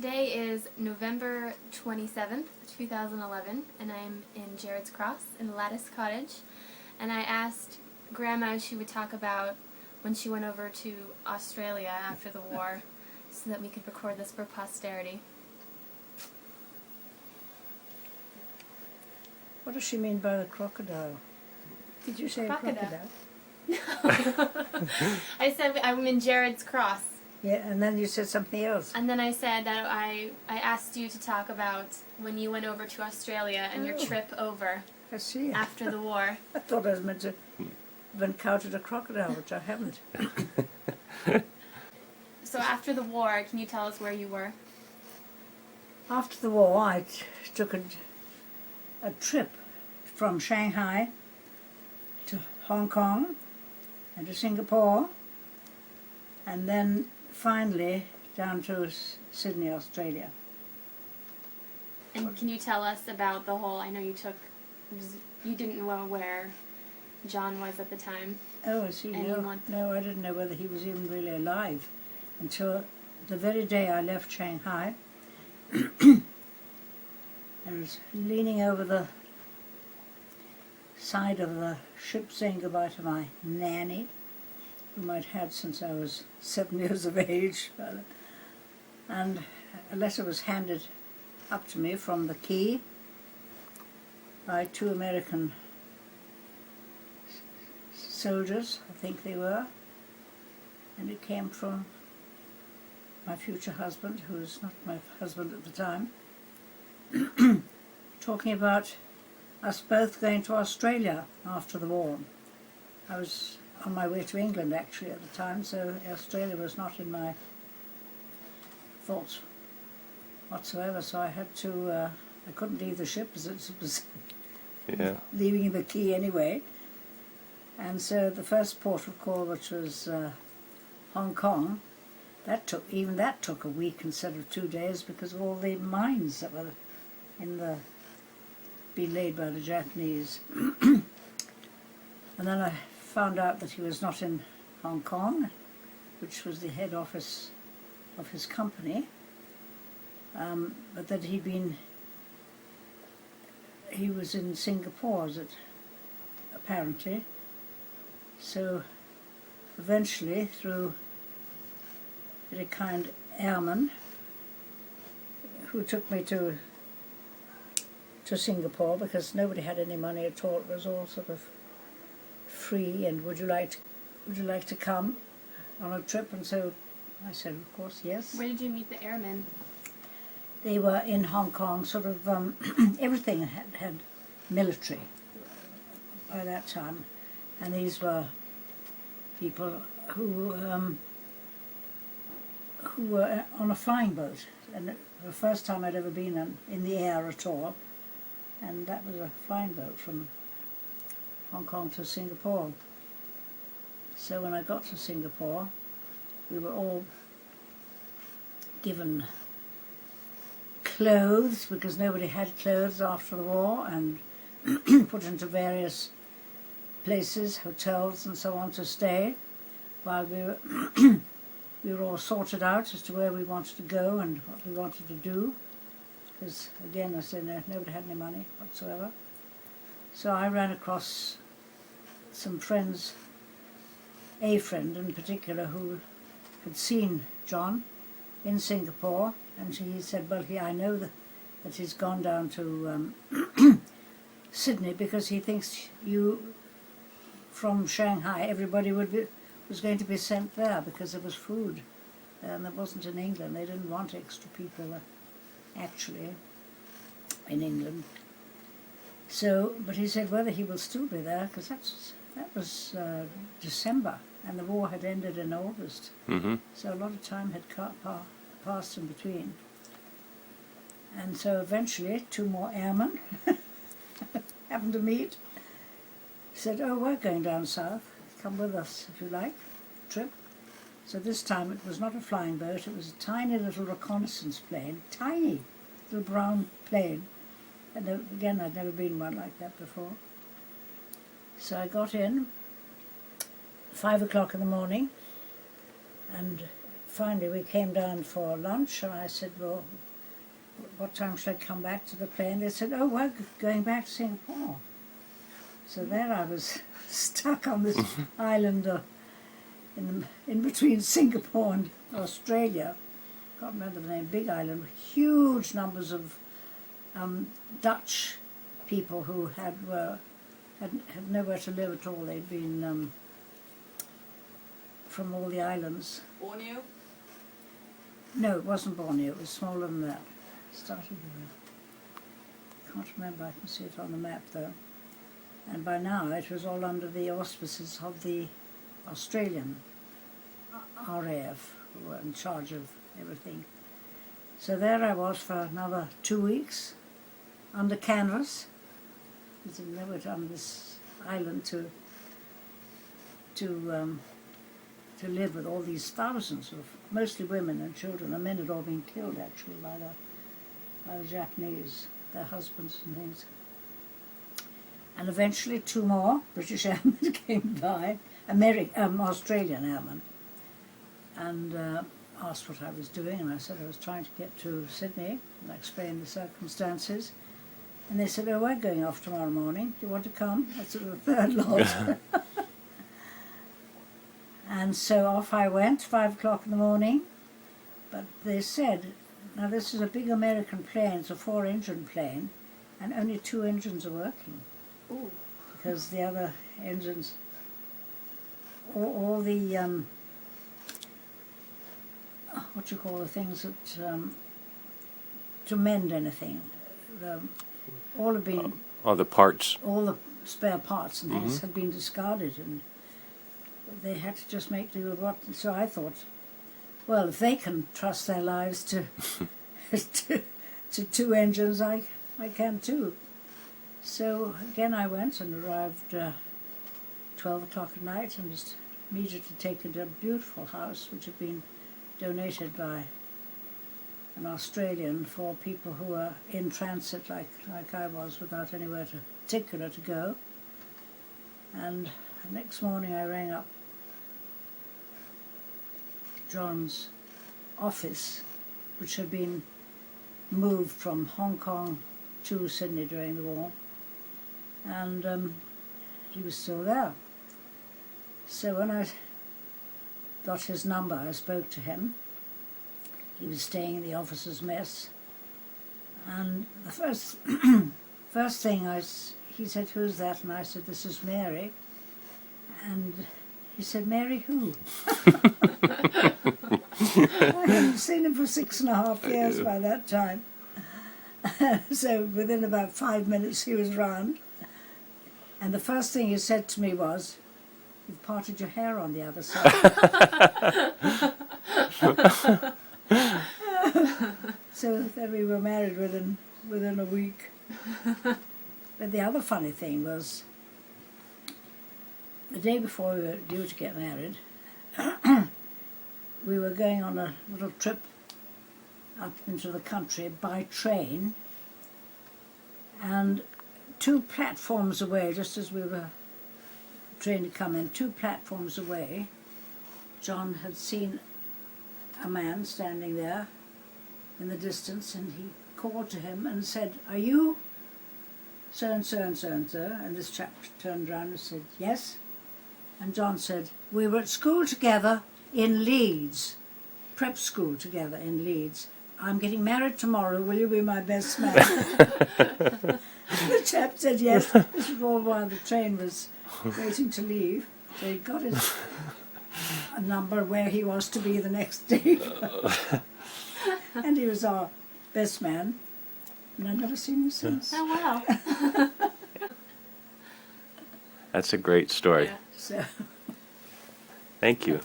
Today is November 27th, 2011, and I'm in Jared's Cross in Lattice Cottage. And I asked Grandma if she would talk about when she went over to Australia after the war so that we could record this for posterity. What does she mean by the crocodile? Did you say Crocodile. crocodile? I said I'm in Jared's Cross. Yeah, and then you said something else. And then I said that I asked you to talk about when you went over to Australia and your trip over I see. after the war. I thought I was meant to have encountered a crocodile, which I haven't. So after the war, can you tell us where you were? After the war, I took a trip from Shanghai to Hong Kong and to Singapore, and then finally down to Sydney, Australia. And can you tell us about the whole, I know you didn't know where John was at the time. Oh, I see. No, I didn't know whether he was even really alive until the very day I left Shanghai. I was leaning over the side of the ship saying goodbye to my nanny, whom I'd had since I was 7 years of age. And a letter was handed up to me from the quay by 2 American soldiers, I think they were, and it came from my future husband, who was not my husband at the time, talking about us both going to Australia after the war. I was on my way to England actually at the time, so Australia was not in my thoughts whatsoever, so I had to, I couldn't leave the ship as it was leaving the quay anyway. And so the first port of call, which was Hong Kong, that took a week instead of 2 days because of all the mines that were being laid by the Japanese. And then I found out that he was not in Hong Kong, which was the head office of his company, but that he was in Singapore, apparently. So eventually, through a very kind airman who took me to Singapore, because nobody had any money at all, it was all sort of free, and would you like to come on a trip? And so I said, of course, yes. Where did you meet the airmen? They were in Hong Kong, sort of, everything had military by that time. And these were people who were on a flying boat, and the first time I'd ever been in the air at all, and that was a flying boat from Hong Kong to Singapore. So when I got to Singapore, we were all given clothes, because nobody had clothes after the war, and put into various places, hotels and so on, to stay while we were all sorted out as to where we wanted to go and what we wanted to do, because again, I said, nobody had any money whatsoever. So I ran across some friends, a friend in particular, who had seen John in Singapore, and he said, well, I know that he's gone down to Sydney because he thinks you, from Shanghai, everybody was going to be sent there because there was food, and there wasn't in England. They didn't want extra people actually in England. So, but he said whether he will still be there, because that was December, and the war had ended in August. Mm-hmm. So a lot of time had passed in between. And so eventually 2 more airmen happened to meet. Said, oh, we're going down south, come with us if you like, trip. So this time it was not a flying boat, it was a tiny little reconnaissance plane, tiny little brown plane. And again, I'd never been one like that before. So I got in 5 o'clock in the morning, and finally we came down for lunch, and I said, well, what time should I come back to the plane? They said, oh, we're going back to Singapore. So there I was stuck on this island in between Singapore and Australia. Can't remember the name, big island, huge numbers of Dutch people who had nowhere to live at all. They'd been from all the islands. Borneo? No, it wasn't Borneo, it was smaller than that. Started with, can't remember, I can see it on the map though. And by now it was all under the auspices of the Australian RAF, who were in charge of everything. So there I was for another 2 weeks, under canvas, because they were on this island to live with all these thousands of mostly women and children. The men had all been killed actually by the Japanese, their husbands and things. And eventually 2 more British airmen came by, Australian airmen, and asked what I was doing, and I said I was trying to get to Sydney, and I explained the circumstances. And they said, oh, we're going off tomorrow morning. Do you want to come? That's the third lot. And so off I went, 5 o'clock in the morning. But they said, now this is a big American plane, it's a 4-engine plane, and only 2 engines are working. Ooh. Because the other engines, all the, what do you call the things that, to mend anything, all have been, All the parts. all the spare parts and things had been discarded, and they had to just make do with what. So I thought, well, if they can trust their lives to to 2 engines, I can too. So again I went and arrived 12 o'clock at night, and was immediately taken to a beautiful house which had been donated by an Australian for people who were in transit like I was, without anywhere particular to go. And the next morning I rang up John's office, which had been moved from Hong Kong to Sydney during the war, and he was still there. So when I got his number, I spoke to him. He was staying in the officers' mess, and the first thing he said, who's that? And I said, this is Mary. And he said, Mary who? I hadn't seen him for 6.5 years by that time. So within about 5 minutes he was round. And the first thing he said to me was, you've parted your hair on the other side. So then we were married within a week. But the other funny thing was, the day before we were due to get married, we were going on a little trip up into the country by train, and 2 platforms away, just as we were train to come in, 2 platforms away, John had seen a man standing there in the distance, and he called to him and said, are you so-and-so and so-and-so? And this chap turned around and said, yes. And John said, we were at school together in Leeds, prep school together in Leeds. I'm getting married tomorrow, will you be my best man? The chap said yes. This was all while the train was waiting to leave. So he got his a number where he was to be the next day. And he was our best man. And I've never seen him since. Oh, wow. That's a great story. Yeah. So Thank you.